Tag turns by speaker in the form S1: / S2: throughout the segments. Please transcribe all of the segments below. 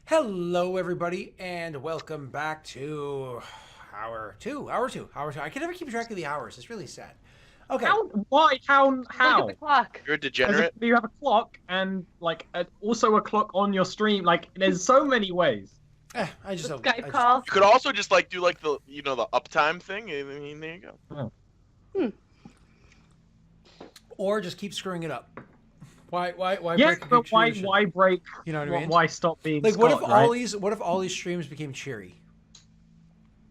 S1: Hello, everybody, and welcome back to hour two. Hour two. Hour two. I can never keep track of the hours. It's really sad. Okay.
S2: How? Why? How?
S3: Look at
S2: How?
S3: the clock.
S4: You're a degenerate.
S2: You have a clock and also a clock on your stream. Like, there's so many ways.
S1: I just
S3: The
S1: don't.
S3: Skype call.
S4: You could also just do the uptime thing. I mean, there you go.
S1: Or just keep screwing it up. Why
S2: Yes,
S1: break a
S2: but
S1: good
S2: why?
S1: tradition?
S2: Why break?
S1: You know what I mean?
S2: Why stop being
S1: Like,
S2: Scott,
S1: what if all these streams became cheery?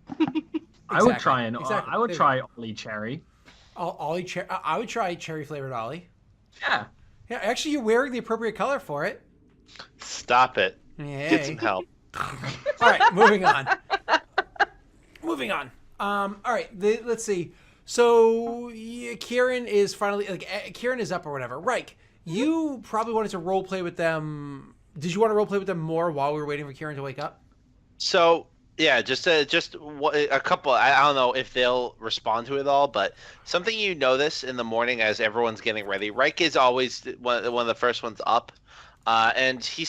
S2: I would
S1: Exactly,
S2: try and
S1: exactly.
S2: I would
S1: There you
S2: try Ollie Cherry.
S1: I would try cherry flavored Ollie.
S2: Yeah.
S1: Yeah, actually, you're wearing the appropriate color for it.
S4: Stop it.
S1: Yay.
S4: Get some help.
S1: All right, moving on. Moving on. All right, let's see. So Kieran is finally Kieran is up or whatever. Reich, you probably wanted to role play with them. Did you want to role play with them more while we were waiting for Kieran to wake up?
S4: So yeah, just a couple. I don't know if they'll respond to it all, but something you notice in the morning as everyone's getting ready. Reich is always one of the first ones up. And he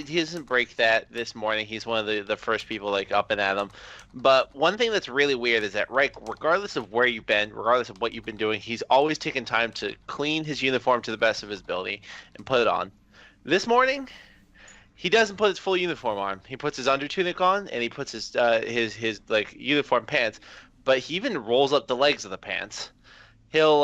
S4: doesn't break that this morning. He's one of the first people up and at him. But one thing that's really weird is that regardless of where you've been, regardless of what you've been doing, he's always taken time to clean his uniform to the best of his ability and put it on. This morning, he doesn't put his full uniform on. He puts his under tunic on and he puts his uniform pants. But he even rolls up the legs of the pants. He'll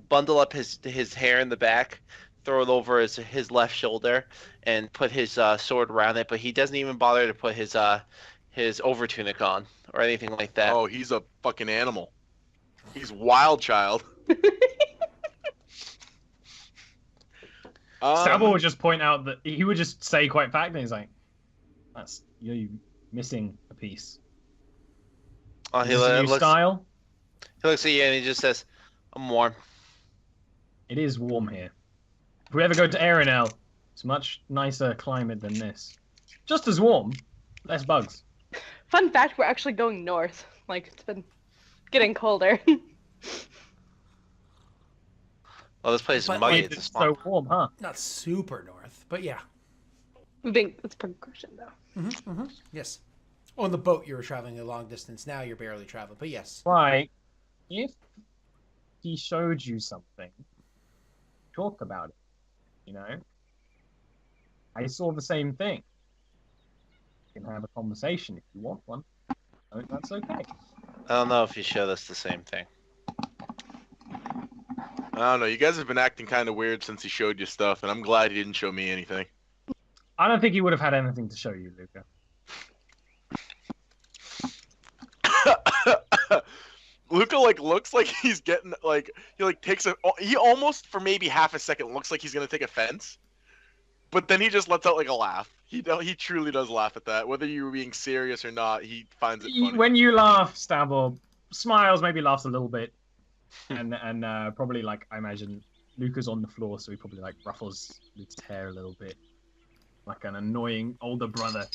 S4: bundle up his hair in the back, throw it over his left shoulder, and put his sword around it. But he doesn't even bother to put his over tunic on or anything like that.
S5: Oh, he's a fucking animal. He's wild child.
S2: Stabble would just point out that he would just say quite factly, he's like, you're missing a piece.
S4: Oh,
S2: Is this a new style?
S4: He looks at you and he just says, "I'm warm."
S2: It is warm here. If we ever go to Arenel, it's a much nicer climate than this. Just as warm, less bugs.
S3: Fun fact, we're actually going north. Like, it's been getting colder.
S4: Well, this place is
S1: But,
S4: muggy.
S1: like,
S4: It's a
S2: It's
S4: swamp.
S2: so warm, huh?
S1: Not super north, but yeah.
S3: It's progression, though.
S1: Yes. On the boat, you were traveling a long distance. Now you're barely traveling, but yes.
S2: Right. If he showed you something, talk about it. You know? I saw the same thing. You can have a conversation if you want one. That's okay.
S4: I don't know if he showed us the same thing.
S5: I don't know. You guys have been acting kind of weird since he showed you stuff, and I'm glad he didn't show me anything.
S2: I don't think he would have had anything to show you, Luca.
S5: Luca looks like he's getting he almost for maybe half a second looks like he's gonna take offense, but then he just lets out a laugh. He truly does laugh at that, whether you were being serious or not. He finds it funny.
S2: When you laugh, Stabble smiles, maybe laughs a little bit, and probably I imagine Luca's on the floor, so he probably ruffles Luca's hair a little bit, like an annoying older brother.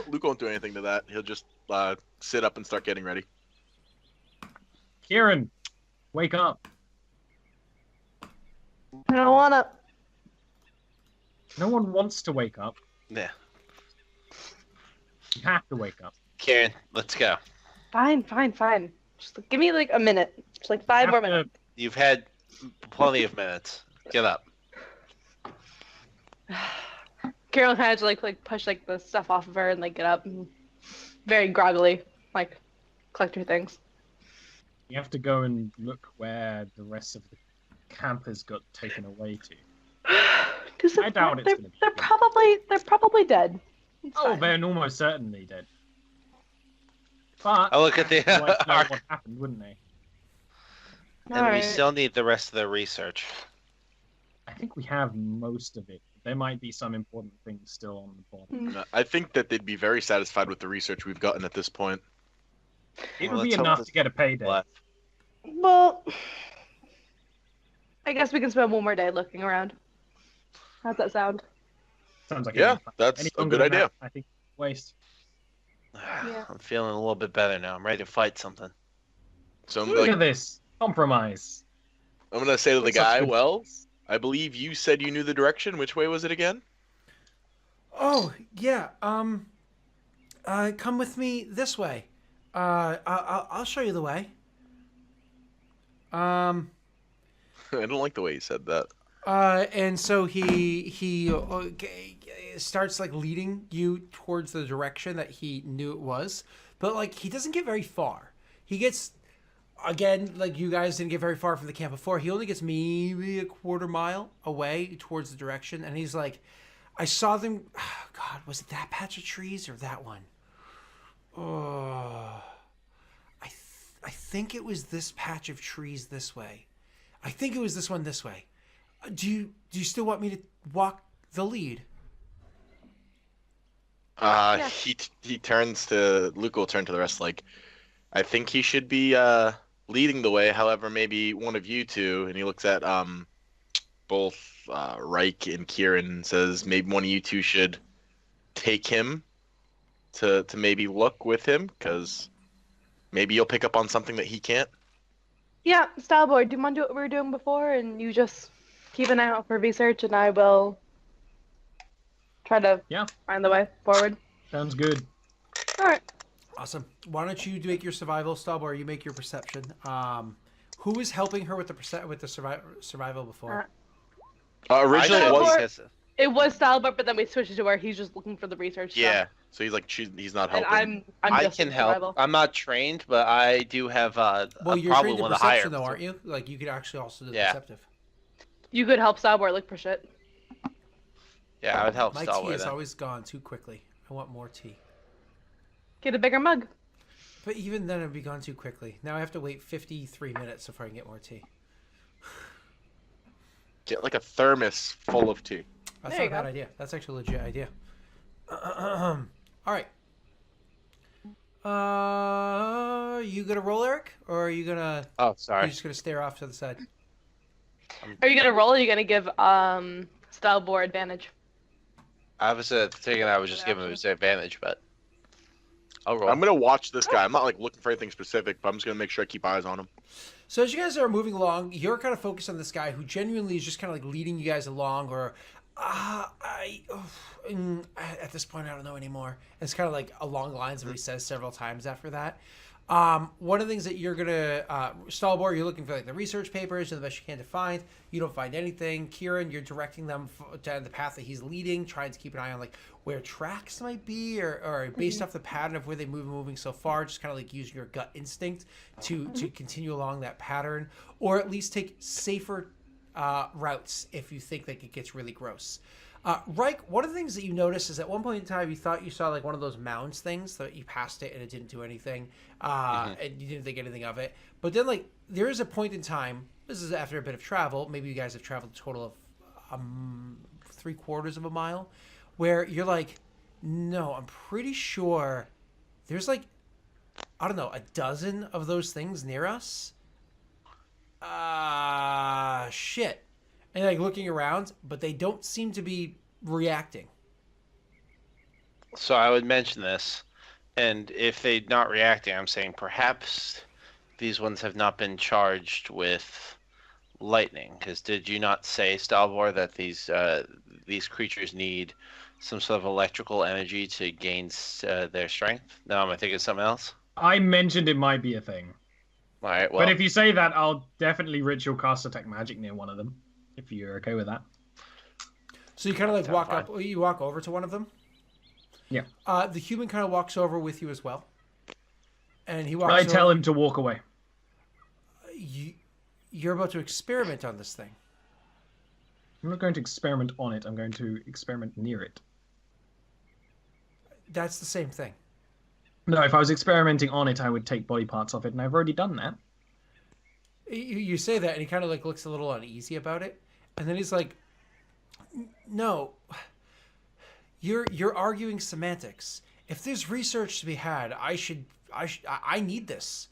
S5: Luke won't do anything to that. He'll just sit up and start getting ready.
S2: Kieran, wake up.
S3: I don't wanna.
S2: No one wants to wake up.
S4: Yeah.
S2: You have to wake up.
S4: Karen, let's go.
S3: Fine. Just give me a minute. Just 5 more minutes.
S4: You've had plenty of minutes. Get up.
S3: Carol had to push the stuff off of her and get up, and very groggily, collect her things.
S2: You have to go and look where the rest of the campers got taken away to. I doubt it's gonna be
S3: They're
S2: good.
S3: probably dead. It's
S2: Oh,
S3: fine.
S2: they're almost certainly dead. But
S4: I look at the
S2: they'd like to know what happened, wouldn't they?
S4: and we
S3: Alright.
S4: still need the rest of the research.
S2: I think we have most of it. There might be some important things still on the bottom.
S3: Mm.
S5: I think that they'd be very satisfied with the research we've gotten at this point.
S2: It
S4: Well,
S2: would be
S4: let's hope
S2: enough
S4: this
S2: to get a payday.
S4: left.
S3: Well, I guess we can spend one more day looking around. How's that sound?
S2: Sounds like
S5: Yeah,
S2: any
S5: that's a
S2: longer
S5: good
S2: than that,
S5: idea.
S2: I think waste.
S3: Yeah.
S4: I'm feeling a little bit better now. I'm ready to fight something.
S5: So
S2: Look at this compromise.
S5: I'm gonna say to the
S2: Such
S5: guy,
S2: good
S5: well,
S2: things.
S5: I believe you said you knew the direction. Which way was it again?
S1: Oh yeah. Come with me this way. I'll show you the way. Um.
S5: I don't like the way you said that.
S1: And so he starts like leading you towards the direction that he knew it was, but like he doesn't get very far. He gets again like you guys didn't get very far from the camp before. He only gets maybe a quarter mile away towards the direction, and he's like, "I saw them. Oh, God, was it that patch of trees or that one? Oh, I think it was this patch of trees this way. I think it was this one this way." Do you still want me to walk the lead?
S3: Yeah.
S5: He turns to Luke. Will turn to the rest. Like, I think he should be leading the way. However, maybe one of you two. And he looks at both Reich and Kieran and says, maybe one of you two should take him to maybe look with him, because maybe you'll pick up on something that he can't.
S3: Yeah, Styleboard, do you want to do what we were doing before? And you just keep an eye out for research, and I will try to find the way forward.
S2: Sounds good.
S3: All right.
S1: Awesome. Why don't you make your survival, Stub, or you make your perception? Who was helping her with the survival before?
S5: Originally,
S3: I
S5: it was.
S3: just- It was Styleboard, but then we switched it to where he's just looking for the research stuff.
S5: Yeah. So he's like, he's not
S3: And
S5: helping.
S3: I'm
S4: I
S3: just
S4: can
S3: in
S4: help.
S3: survival.
S4: I'm not trained, but I do have
S1: Well,
S4: a
S1: you're
S4: problem
S1: trained in
S4: with a higher.
S1: perception, though, aren't you? Like you could actually also do
S4: Yeah.
S1: deceptive.
S3: You could help Styleboard look for shit.
S4: Yeah, I would help
S1: My tea
S4: Stalwart
S1: has
S4: then.
S1: always gone too quickly. I want more tea.
S3: Get a bigger mug.
S1: But even then, it'd be gone too quickly. Now I have to wait 53 minutes before I can get more tea.
S5: Get like a thermos full of tea.
S1: That's
S3: There
S1: not a
S3: you
S1: bad
S3: go.
S1: idea. That's actually a legit idea. All right. You gonna roll, Eric, or are you gonna?
S4: Oh,
S1: Are
S4: sorry.
S1: you just gonna stare off to the side?
S3: Are you gonna roll? Or are you gonna give Styleboard advantage?
S4: I was thinking I was just giving him his advantage, but I'll roll.
S5: I'm gonna watch this guy. I'm not like looking for anything specific, but I'm just gonna make sure I keep eyes on him.
S1: So as you guys are moving along, you're kind of focused on this guy who genuinely is just kind of like leading you guys along, or at this point I don't know anymore. It's kind of like along the lines of what he says several times after that. One of the things that you're gonna Stallboard, you're looking for like the research papers and the best you can to find. You don't find anything. Kieran, you're directing them down the path that he's leading, trying to keep an eye on like where tracks might be, or based off the pattern of where they moving so far, just kind of like using your gut instinct to continue along that pattern, or at least take safer routes if you think like it gets really gross. Reich, one of the things that you noticed is at one point in time you thought you saw like one of those mounds things that you passed it and it didn't do anything, and you didn't think anything of it. But then like there is a point in time, this is after a bit of travel, maybe you guys have traveled a total of 3/4 of a mile, where you're like, no, I'm pretty sure there's like, I don't know, a dozen of those things near us. Shit. And like looking around, but they don't seem to be reacting.
S4: So I would mention this, and if they're not reacting, I'm saying perhaps these ones have not been charged with lightning. Because did you not say, Stalvor, that these creatures need some sort of electrical energy to gain their strength? No, am I thinking of something else?
S2: I mentioned it might be a thing.
S4: All right, well,
S2: But if you say that, I'll definitely ritual cast Detect Magic near one of them, if you're okay with that.
S1: So you kind of like
S4: Sounds
S1: walk
S4: fine.
S1: up, you walk over to one of them.
S2: Yeah.
S1: The human kind of walks over with you as well. And he walks
S2: I
S1: over.
S2: tell him to walk away.
S1: You're about to experiment on this thing.
S2: I'm not going to experiment on it. I'm going to experiment near it.
S1: That's the same thing.
S2: No, if I was experimenting on it, I would take body parts off it, and I've already done that.
S1: You say that, and he kind of like looks a little uneasy about it, and then he's like, "No, you're arguing semantics. If there's research to be had, I need this.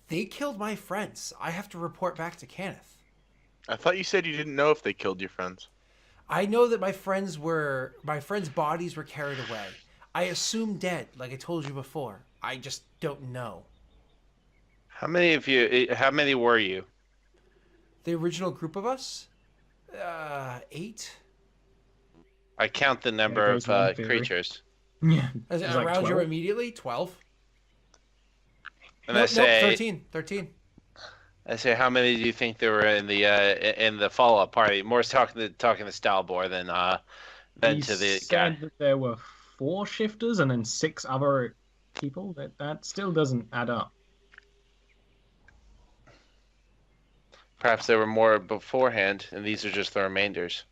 S1: They killed my friends. I have to report back to Kenneth.
S5: I thought you said you didn't know if they killed your friends.
S1: I know that my friends' bodies were carried away. I assume dead, like I told you before. I just don't know.
S4: how many were you?
S1: The original group of us, 8.
S4: I count the number of creatures.
S2: Yeah.
S1: Around you immediately? 12.
S4: And I say
S1: 13.
S4: I say, how many do you think there were in the follow-up party? More talking to Stalbor than to the guy.
S2: That there were 4 shifters and then 6 other people. That still doesn't add up.
S4: Perhaps there were more beforehand, and these are just the remainders.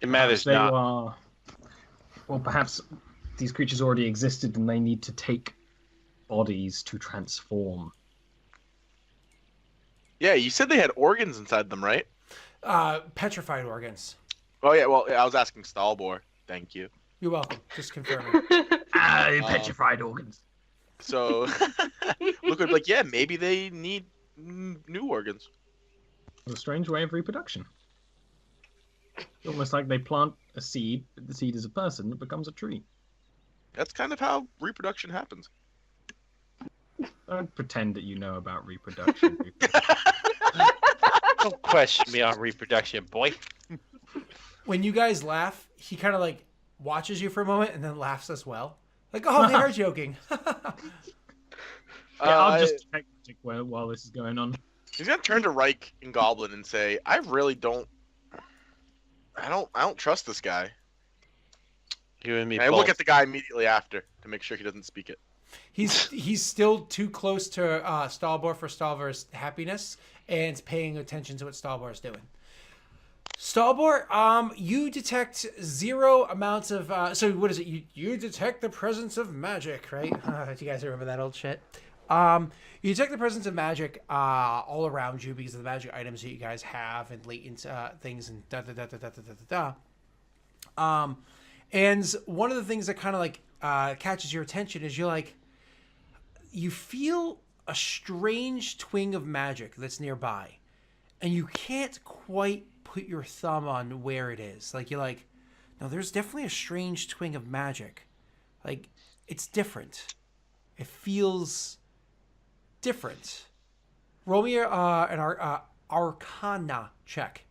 S4: It matters not.
S2: Well, perhaps these creatures already existed and they need to take bodies to transform.
S5: Yeah, you said they had organs inside them, right?
S1: Petrified organs.
S5: Oh yeah, well, I was asking Stalbor. Thank you.
S1: You're welcome. Just confirming.
S2: Petrified organs.
S5: So, look like, yeah, maybe they need new organs.
S2: A strange way of reproduction. Almost like they plant a seed, but the seed is a person that becomes a tree.
S5: That's kind of how reproduction happens.
S2: Don't pretend that you know about reproduction.
S4: Don't question me on reproduction, boy.
S1: When you guys laugh, he kind of like watches you for a moment and then laughs as well. Like, oh, they are joking.
S2: I'll just check while this is going on.
S5: He's gonna turn to Reich and Goblin and say, I don't trust this guy.
S4: You and me
S5: and I
S4: both.
S5: look at the guy immediately after to make sure he doesn't speak it.
S1: He's still too close to Stalbor for Stalbor's happiness and paying attention to what Stalbor is doing. Stalbor, you detect 0 amounts of so what is it? You detect the presence of magic, right? Do you guys remember that old shit? You detect the presence of magic all around you because of the magic items that you guys have and latent things and and one of the things that kind of like catches your attention is you feel a strange twinge of magic that's nearby, and you can't quite put your thumb on where it is. Like you're like, no, there's definitely a strange twinge of magic. Like it's different. It feels different. Roll me an Arcana check.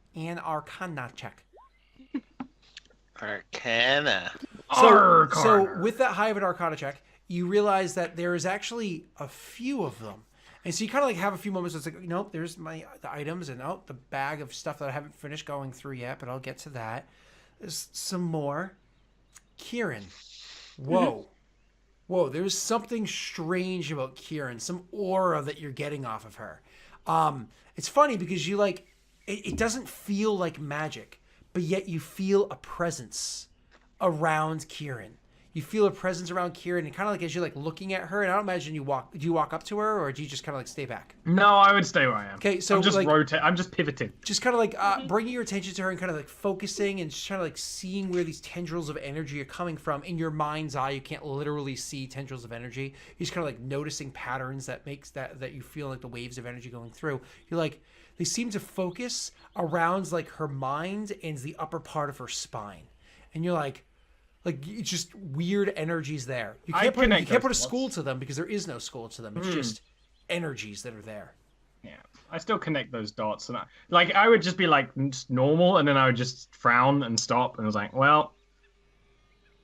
S1: Arcana. So with that high of an Arcana check, you realize that there is actually a few of them. And so you kind of like have a few moments where it's like, nope, there's the items and the bag of stuff that I haven't finished going through yet, but I'll get to that. There's some more. Kieran. Whoa. Whoa, there's something strange about Kieran, some aura that you're getting off of her. It's funny because you it doesn't feel like magic, but yet you feel a presence around Kieran. You feel a presence around Kieran, and kind of like as you're like looking at her, and I don't imagine do you walk up to her, or do you just kind of like stay back?
S2: No, I would stay where I am.
S1: Okay, so
S2: I'm just I'm just pivoting.
S1: Just kind of like bringing your attention to her and kind of like focusing and just trying to like seeing where these tendrils of energy are coming from. In your mind's eye, you can't literally see tendrils of energy. You're just kind of like noticing patterns that makes that you feel like the waves of energy going through. You're like, they seem to focus around like her mind and the upper part of her spine, and you're like it's just weird energies there. You can't put a school to them because there is no school to them. It's just energies that are there.
S2: Yeah, I still connect those dots, and I would just be like just normal, and then I would just frown and stop, and I was like, well,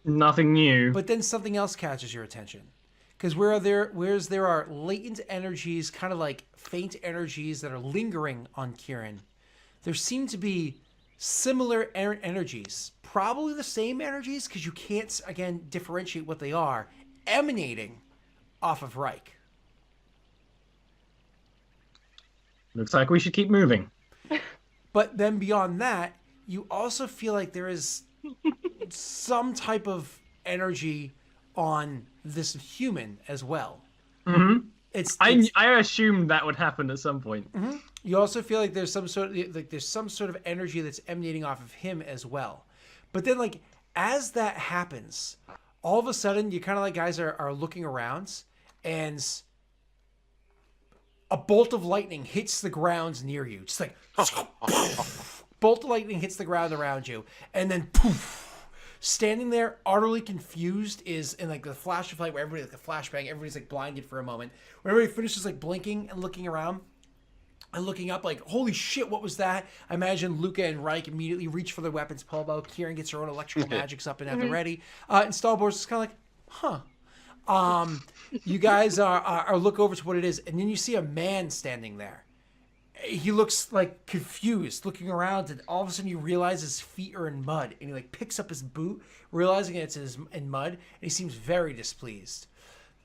S2: nothing new.
S1: But then something else catches your attention, because whereas there are latent energies, kind of like faint energies that are lingering on Kieran, there seem to be similar energies, probably the same energies, because you can't again differentiate what they are, emanating off of Reich.
S2: Looks like we should keep moving.
S1: But then beyond that, you also feel like there is some type of energy on this human as well.
S2: Mm-hmm. I assumed that would happen at some point.
S1: Mm-hmm. You also feel like there's some sort of energy that's emanating off of him as well. But then as that happens, all of a sudden you kind of like guys are looking around, and a bolt of lightning hits the ground near you. Just like bolt of lightning hits the ground around you, and then poof. Standing there, utterly confused, is in like the flash of light where everybody, like the flashbang, everybody's like blinded for a moment. When everybody finishes like blinking and looking around, and looking up like, holy shit, what was that? I imagine Luca and Reich immediately reach for their weapons, pull out. Kieran gets her own electrical magics up and at the ready. And Stalbor's just kind of like, huh. You guys are look over to what it is, and then you see a man standing there. He looks like confused, looking around, and all of a sudden you realize his feet are in mud, and he like picks up his boot, realizing it's in mud, and he seems very displeased.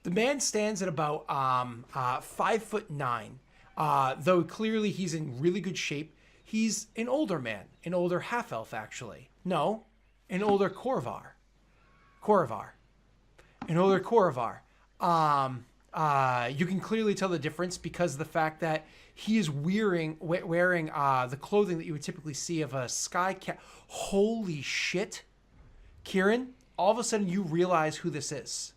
S1: The man stands at about 5'9", though clearly he's in really good shape. He's an older man, an older half elf actually. No, an older Korvar. An older Korvar. You can clearly tell the difference because of the fact that he is wearing the clothing that you would typically see of a sky cat. Holy shit. Kieran, all of a sudden you realize who this is.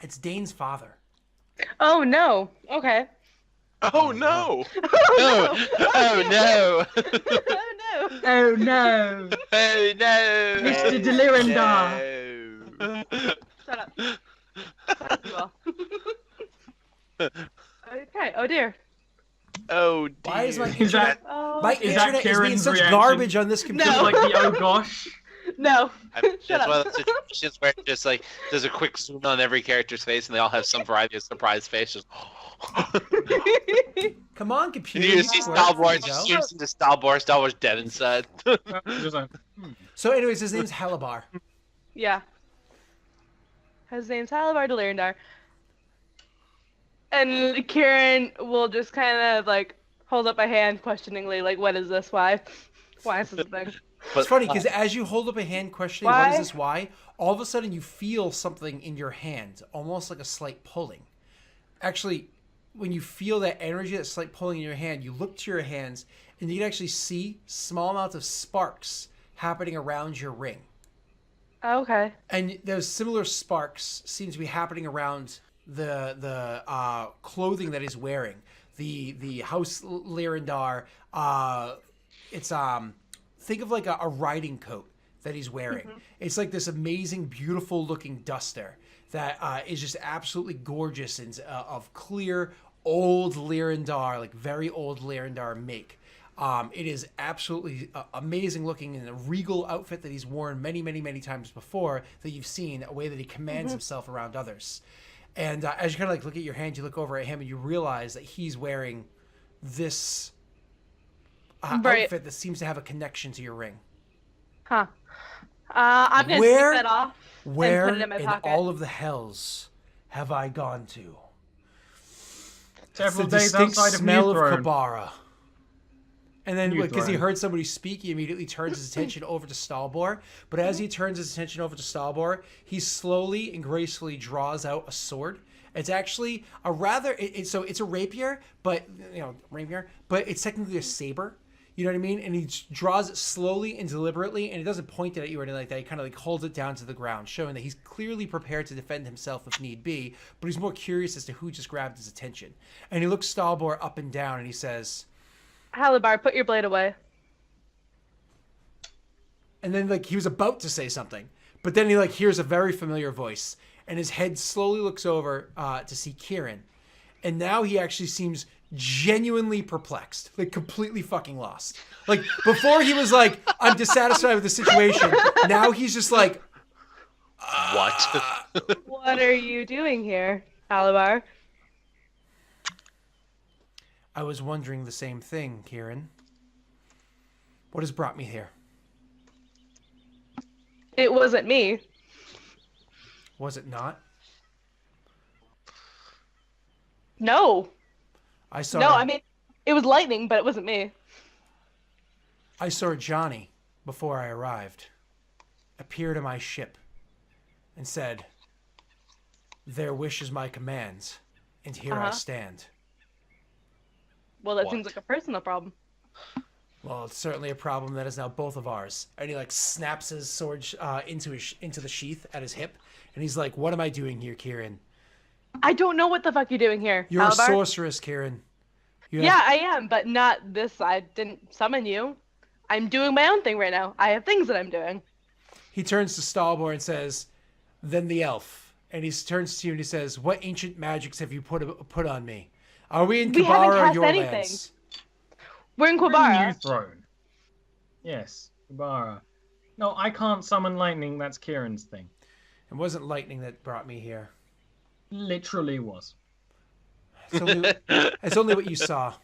S1: It's Dane's father.
S3: Oh no. Okay.
S5: Oh no!
S4: Oh no!
S3: Oh no.
S6: Oh no!
S4: Oh no!
S6: Mr. Delirandar.
S3: Shut up. Fuck you all. Okay. Oh dear.
S4: Oh dear.
S1: Why is my
S6: Is
S1: internet,
S6: that
S3: Oh.
S1: my
S6: is that
S1: internet is being
S6: Kieran's
S1: such
S6: reaction?
S1: garbage on this computer?
S3: No.
S6: like the oh gosh?
S3: No.
S4: It's
S3: Shut
S4: one
S3: up.
S4: of those situations where it just like there's a quick zoom on every character's face, and they all have some variety of surprise face. Just
S1: Come on, computer.
S4: you see
S1: Where did
S4: Stalbor,
S1: it go?
S4: just shoots into Stalbor's dead inside.
S6: Just like,
S1: So anyways, his name's Halabar.
S3: Yeah. His name's Halabar Delirandar. And Kieran will just kind of like hold up a hand questioningly, like, what is this? Why? Why is this a thing?
S1: It's funny because as you hold up a hand questioning, what is
S3: Why?
S1: this, why? All of a sudden you feel something in your hand, almost like a slight pulling. Actually, when you feel that energy, that slight pulling in your hand, you look to your hands and you can actually see small amounts of sparks happening around your ring.
S3: Okay.
S1: And those similar sparks seem to be happening around the clothing that he's wearing. The House Lyrandar, it's think of like a riding coat that he's wearing.
S3: Mm-hmm.
S1: It's like this amazing, beautiful looking duster that is just absolutely gorgeous and of clear old Lyrandar, like very old Lyrandar make. It is absolutely amazing looking in a regal outfit that he's worn many, many, many times before that you've seen, a way that he commands himself around others. And as you kind of like look at your hand, you look over at him and you realize that he's wearing this
S3: Right.
S1: outfit that seems to have a connection to your ring.
S3: Huh. I'm gonna
S1: Where-
S3: take that off
S1: Where
S3: and put it in my pocket.
S1: all of the hells have I gone to?
S6: several
S1: It's the
S6: days
S1: distinct
S6: outside of
S1: smell of
S6: Newthrone.
S1: Kabara. And then,
S6: New
S1: because he
S6: throne.
S1: heard somebody speak, he immediately turns his attention over to Stalbor. But as he turns his attention over to Stalbor, he slowly and gracefully draws out a sword. It's actually a rather, so it's a rapier, but but it's technically a saber. You know what I mean? And he draws it slowly and deliberately, and he doesn't point it at you or anything like that. He kind of like holds it down to the ground, showing that he's clearly prepared to defend himself if need be, but he's more curious as to who just grabbed his attention. And he looks Stalbor up and down, and he says,
S3: Halabar, put your blade away.
S1: and then like he was about to say something, but then he like hears a very familiar voice, and his head slowly looks over to see Kieran, and now he actually seems genuinely perplexed, like completely fucking lost. Like before he was like, I'm dissatisfied with the situation. Now he's just like,
S4: What?
S3: What are you doing here, Halabar?
S1: I was wondering the same thing, Kieran. What has brought me here?
S3: It wasn't me.
S1: Was it not?
S3: No.
S1: I saw.
S3: No, I mean, it was lightning, but it wasn't me.
S1: I saw Johnny before I arrived appear to my ship and said, "Their wish is my commands, and here I stand."
S3: Well, that
S4: What?
S3: seems like a personal problem.
S1: Well, it's certainly a problem that is now both of ours. And he like snaps his sword into the sheath at his hip, and he's like, "What am I doing here, Kieran?
S3: I don't know what the fuck you're doing here,
S1: You're a
S3: Halabar.
S1: sorceress, Kieran. You have-
S3: Yeah, I am, but not this. I didn't summon you. I'm doing my own thing right now. I have things that I'm doing.
S1: He turns to Stalbor and says, "Then the elf." And he turns to you and he says, "What ancient magics have you put on me? Are we in
S3: We haven't
S1: Kabara or
S3: cast
S1: your
S3: anything.
S1: lands?
S3: We're in
S6: We're in
S3: Quabara.
S6: New Throne. Yes, Kubara. No, I can't summon lightning. That's Kieran's thing.
S1: It wasn't lightning that brought me here.
S6: Literally was.
S1: It's only what you saw.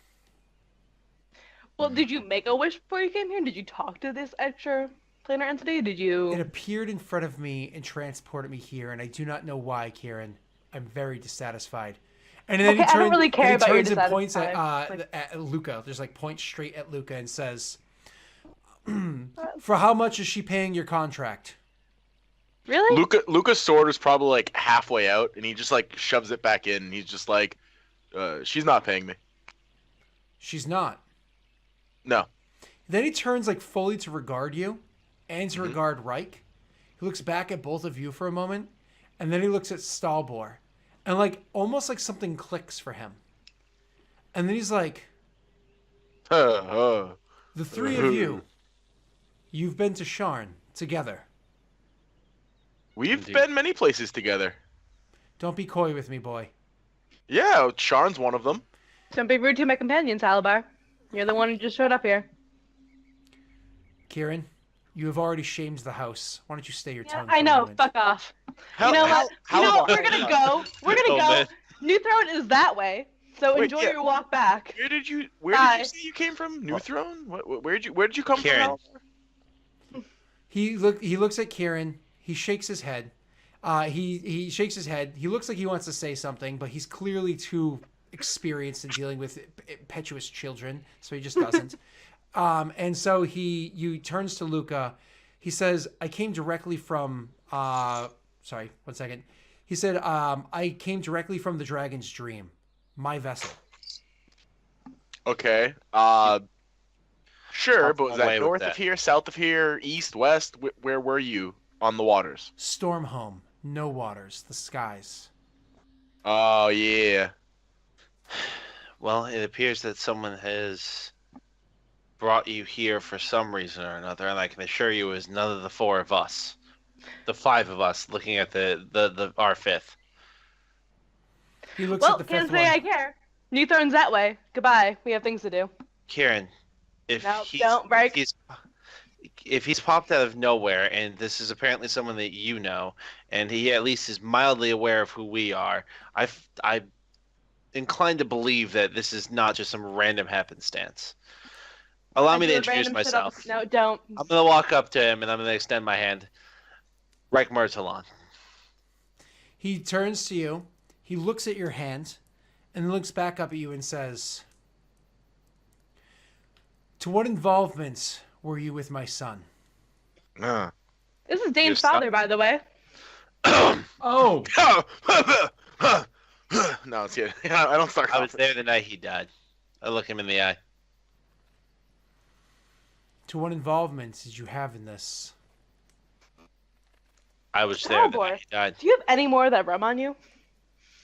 S3: Well, did you make a wish before you came here? Did you talk to this extra planar entity? Did you?
S1: It appeared in front of me and transported me here, and I do not know why, Kieran. I'm very dissatisfied. And then
S3: Okay, I don't really care about your
S1: turns and points at,
S3: dissatisfied.
S1: at Luca. Just like points straight at Luca and says, "For how much is she paying your contract?"
S3: Really?
S5: Luca's sword is probably like halfway out, and he just like shoves it back in. And he's just like, "She's not paying me."
S1: She's not.
S5: No.
S1: Then he turns like fully to regard you, and to regard Reich. He looks back at both of you for a moment, and then he looks at Stalbor, and like almost like something clicks for him. And then he's like, "The three of you, you've been to Sharn together.
S5: We've
S4: Indeed.
S5: been many places together.
S1: Don't be coy with me, boy.
S5: Yeah, Sharn's one of them.
S3: Don't be rude to my companion, Salabar. You're the one who just showed up here.
S1: Kieran, you have already shamed the house. Why don't you stay your
S3: Yeah,
S1: tongue?
S3: I
S1: for a
S3: know.
S1: moment?
S3: Fuck off.
S5: How,
S3: You know
S5: how-
S3: what?
S5: how
S3: You know what?
S5: about-
S3: We're gonna go. We're gonna
S4: Oh,
S3: go.
S4: man.
S3: New Throne is that way. So
S5: Wait,
S3: enjoy
S5: yeah.
S3: your walk back.
S5: Where did you
S3: Bye.
S5: say you came from? New Throne? Where did you come
S4: Kieran.
S5: from?
S1: He looks at Kieran. He shakes his head. He shakes his head. He looks like he wants to say something, but he's clearly too experienced in dealing with impetuous children, so he just doesn't. And so he turns to Luca. He says, "I came directly from." Sorry, 1 second. He said, "I came directly from the Dragon's Dream, my vessel."
S5: Okay. Sure,
S4: I'll
S5: but was
S4: go away
S5: that
S4: with
S5: north
S4: that.
S5: of here, south of here, east, west? Where were you on the waters?
S1: Stormhome, no waters, the skies.
S5: Oh yeah.
S4: Well, it appears that someone has brought you here for some reason or another, and I can assure you it was none of the four of us. The five of us looking at our fifth.
S1: He looks
S3: Well,
S1: at the
S3: can't
S1: fifth
S3: say
S1: one.
S3: I care. New Throne's that way. Goodbye. We have things to do.
S4: Kieran, if
S3: No,
S4: he's,
S3: don't break.
S4: if he's popped out of nowhere, and this is apparently someone that you know, and he at least is mildly aware of who we are, I'm inclined to believe that this is not just some random happenstance. Allow
S3: I
S4: me
S3: do
S4: to
S3: the
S4: introduce
S3: random shit up-
S4: myself.
S3: No, don't.
S4: I'm gonna walk up to him and I'm gonna extend my hand. Reich Murtalon.
S1: He turns to you. He looks at your hand, and then looks back up at you and says, "To what involvement were you with my son?"
S5: Uh.
S3: This is
S4: Your
S3: Dane's
S4: son-
S3: father, by the way.
S6: Oh,
S5: No, it's good. I don't start.
S4: I was there the night he died. I look him in the eye.
S1: To what involvement did you have in this?
S4: I was there the
S3: boy.
S4: night he died.
S3: Do you have any more of that rum on you?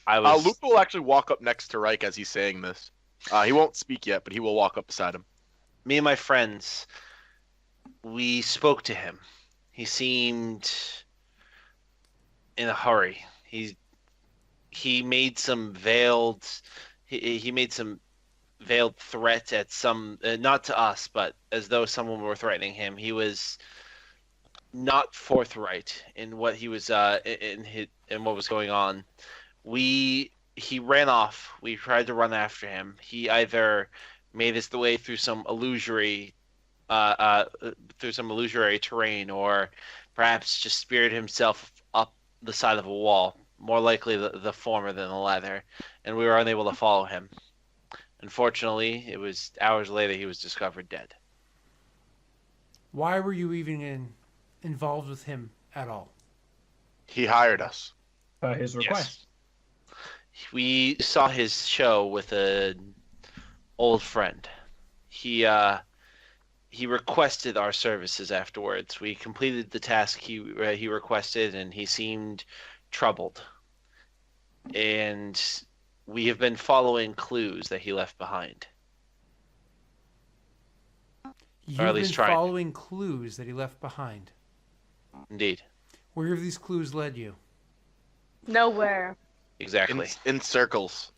S4: I was.
S5: Luke will actually walk up next to Reich as he's saying this. He won't speak yet, but he will walk up beside him.
S4: Me and my friends, we spoke to him. He seemed in a hurry. He made some veiled he made some veiled threat at some not to us, but as though someone were threatening him. He was not forthright in what he was in what was going on. He ran off. We tried to run after him. He either made his way through some illusory terrain, or perhaps just speared himself up the side of a wall. More likely the former than the latter, and we were unable to follow him. Unfortunately, it was hours later he was discovered dead.
S1: Why were you even involved with him at all?
S5: He hired us.
S6: per his request.
S4: We saw his show with an old friend. He requested our services afterwards. We completed the task he requested, and he seemed troubled. And we have been following clues that he left behind.
S1: You've
S4: at
S1: been
S4: least trying.
S1: following clues that he left behind.
S4: Indeed.
S1: Where have these clues led you?
S3: Nowhere.
S4: Exactly.
S5: In circles.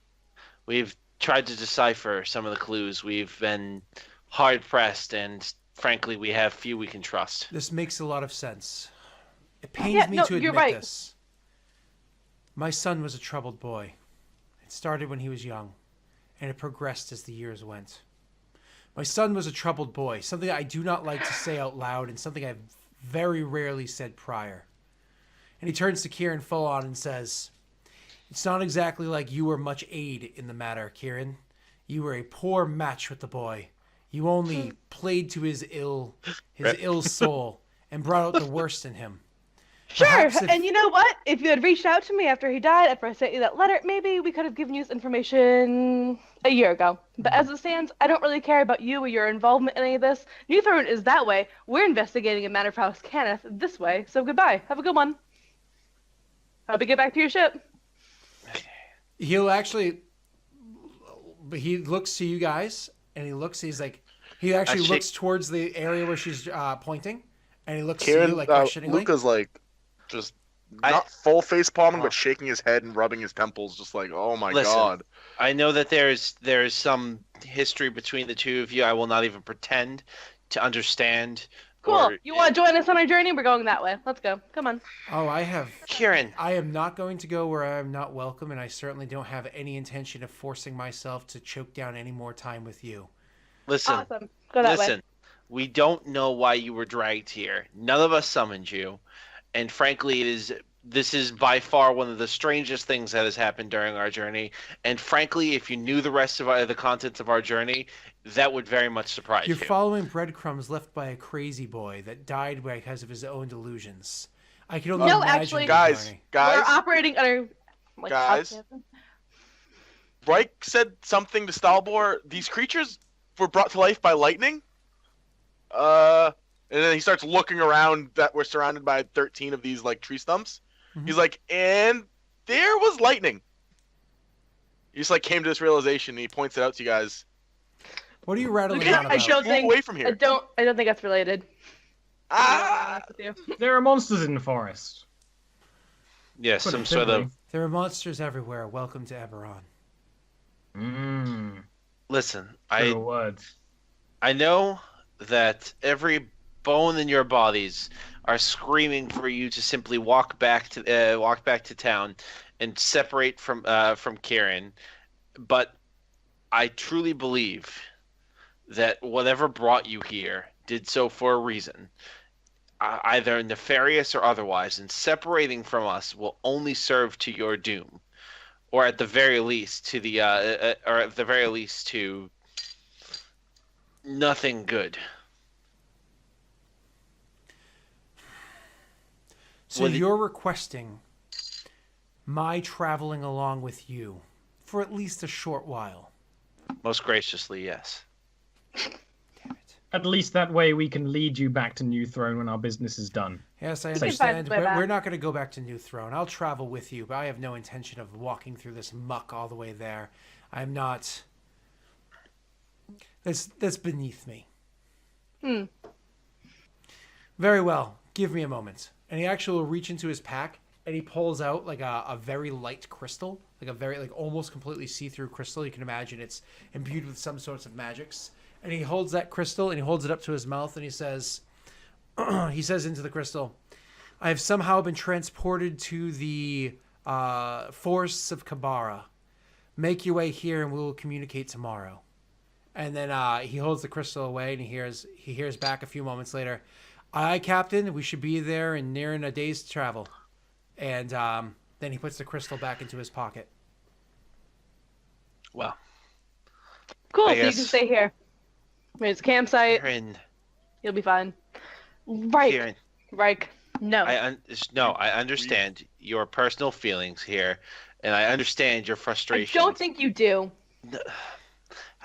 S4: We've tried to decipher some of the clues. We've been hard pressed, and frankly, we have few we can trust.
S1: This makes a lot of sense. It pains me to
S3: you're
S1: admit
S3: right.
S1: this. My son was a troubled boy. It started when he was young, and it progressed as the years went. My son was a troubled boy, something I do not like to say out loud and something I've very rarely said prior. And he turns to Kieran full on and says, "It's not exactly like you were much aid in the matter, Kieran. You were a poor match with the boy. You only played to his ill soul and brought out the worst in him."
S3: Sure, and you know what? If you had reached out to me after he died, after I sent you that letter, maybe we could have given you this information a year ago. But as it stands, I don't really care about you or your involvement in any of this. New Throne is that way. We're investigating a matter for House Cannith this way. So goodbye. Have a good one. Hope you get back to your ship.
S1: He'll actually, he looks to you guys, and he actually looks towards the area where she's pointing, and he looks to you like questioningly.
S5: Luca's like, just not full face palming, but shaking his head and rubbing his temples, just like, oh my god.
S4: I know that there's some history between the two of you. I will not even pretend to understand.
S3: Cool. You want to join us on our journey? We're going that way. Let's go. Come on.
S1: Oh,
S4: Kieran.
S1: I am not going to go where I am not welcome, and I certainly don't have any intention of forcing myself to choke down any more time with you.
S4: Listen.
S3: Awesome. Go that way.
S4: We don't know why you were dragged here. None of us summoned you. And frankly, this is by far one of the strangest things that has happened during our journey. And frankly, if you knew the rest of the contents of our journey, that would very much surprise you.
S1: You're following breadcrumbs left by a crazy boy that died because of his own delusions. I can only imagine.
S3: Actually,
S5: guys,
S3: we're operating under.
S5: Guys, Reich said something to Stalbor. These creatures were brought to life by lightning. And then he starts looking around that we're surrounded by 13 of these like tree stumps. Mm-hmm. He's like, and there was lightning. He just like came to this realization and he points it out to you guys.
S1: What are you rattling on about?
S5: Move away from here.
S3: I don't think that's related.
S6: There are monsters in the forest.
S4: Yes, some sort of.
S1: There are monsters everywhere. Welcome to Eberron.
S4: Listen,
S6: I
S4: know that every bone in your bodies are screaming for you to simply walk back to town and separate from Kieran, but I truly believe that whatever brought you here did so for a reason, either nefarious or otherwise, and separating from us will only serve to your doom, or at the very least to nothing good.
S1: So you're requesting my traveling along with you for at least a short while?
S4: Most graciously, yes.
S1: Damn it.
S6: At least that way we can lead you back to New Throne when our business is done.
S1: Yes, I understand, but we're not going to go back to New Throne. I'll travel with you, but I have no intention of walking through this muck all the way there. I'm not... That's beneath me. Very well. Give me a moment. And he actually will reach into his pack and he pulls out like a very light crystal, like a very almost completely see-through crystal. You can imagine it's imbued with some sorts of magics. And he holds that crystal and he holds it up to his mouth and he says into the crystal, "I have somehow been transported to the forests of Kabara. Make your way here and we will communicate tomorrow." And then he holds the crystal away and he hears back a few moments later, "Aye, Captain, we should be there in nearing a day's travel." And then he puts the crystal back into his pocket.
S4: Well.
S3: Cool, so you can stay here. There's a campsite.
S4: Kieran.
S3: You'll be fine. Right. No.
S4: I understand your personal feelings here, and I understand your frustration.
S3: I don't think you do.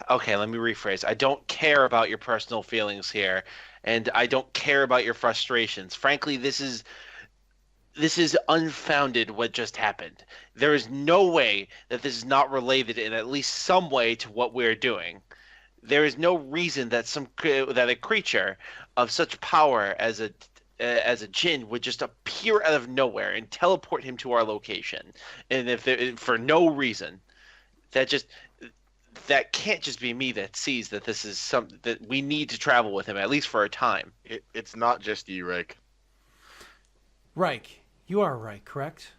S4: Okay, let me rephrase. I don't care about your personal feelings here, and I don't care about your frustrations. Frankly, this is unfounded what just happened. There is no way that this is not related in at least some way to what we're doing. There is no reason that a creature of such power as a djinn would just appear out of nowhere and teleport him to our location, and for no reason. that can't just be me that sees that this is something that we need to travel with him at least for a time.
S5: It's not just you, Rick.
S1: Reich, you are right, correct?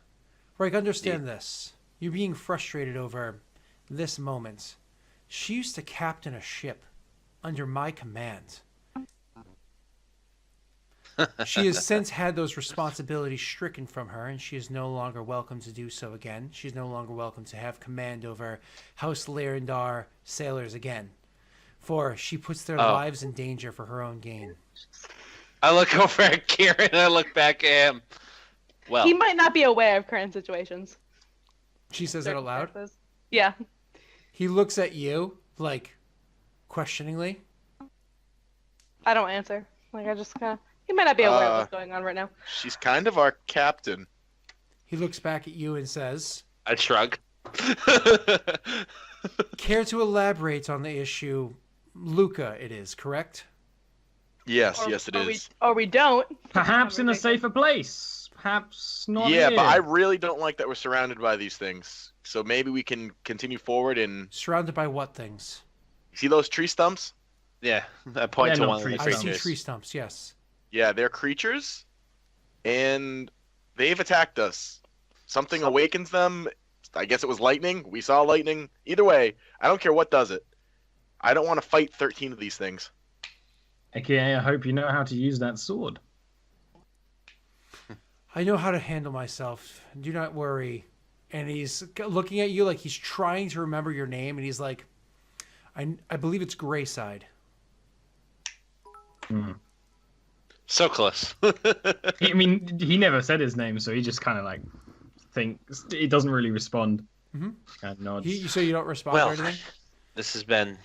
S1: Reich, understand this. You're being frustrated over this moment. She used to captain a ship under my command. She has since had those responsibilities stricken from her, and she is no longer welcome to do so again. She's no longer welcome to have command over House Lyrandar sailors again, for she puts their lives in danger for her own gain.
S4: I look over at Kieran and I look back at him. Well,
S3: He might not be aware of current situations.
S1: She says that out loud.
S3: Yeah.
S1: He looks at you, like, questioningly.
S3: I don't answer. Like, I just kind of... He might not be aware of what's going on right now.
S5: She's kind of our captain.
S1: He looks back at you and says,
S4: I shrug.
S1: care to elaborate on the issue? Luca, it is, correct?
S5: Yes, yes, it is.
S3: Or we don't.
S6: Perhaps in a safer place. Perhaps not.
S5: Yeah,
S6: here.
S5: but I really don't like that we're surrounded by these things. So maybe we can continue forward and...
S1: Surrounded by what things?
S5: See those tree stumps?
S4: Yeah, I point
S6: They're
S4: to
S6: not
S4: one of the
S6: trees.
S1: I
S4: creatures.
S1: see tree stumps, yes.
S5: Yeah, they're creatures, and they've attacked us. Something awakens them. I guess it was lightning. We saw lightning. Either way, I don't care what does it. I don't want to fight 13 of these things.
S6: AKA, I hope you know how to use that sword.
S1: I know how to handle myself. Do not worry. And he's looking at you like he's trying to remember your name, and he's like, I believe it's Grayside.
S6: Hmm.
S4: So close.
S6: I mean, he never said his name, so he just kind of like thinks. He doesn't really respond.
S1: Mm-hmm.
S6: And nods.
S1: So you don't respond
S4: Well,
S1: or anything?
S4: this has been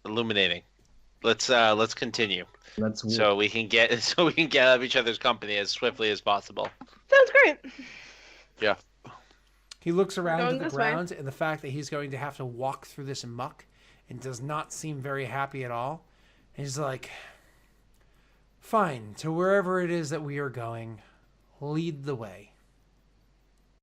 S4: illuminating. Let's continue
S6: Let's walk.
S4: so we can get out of each other's company as swiftly as possible.
S3: Sounds great.
S5: Yeah.
S1: He looks around
S3: Going
S1: to the
S3: this way.
S1: ground, and the fact that he's going to have to walk through this muck and does not seem very happy at all. And he's like, fine, to wherever it is that we are going, lead the way.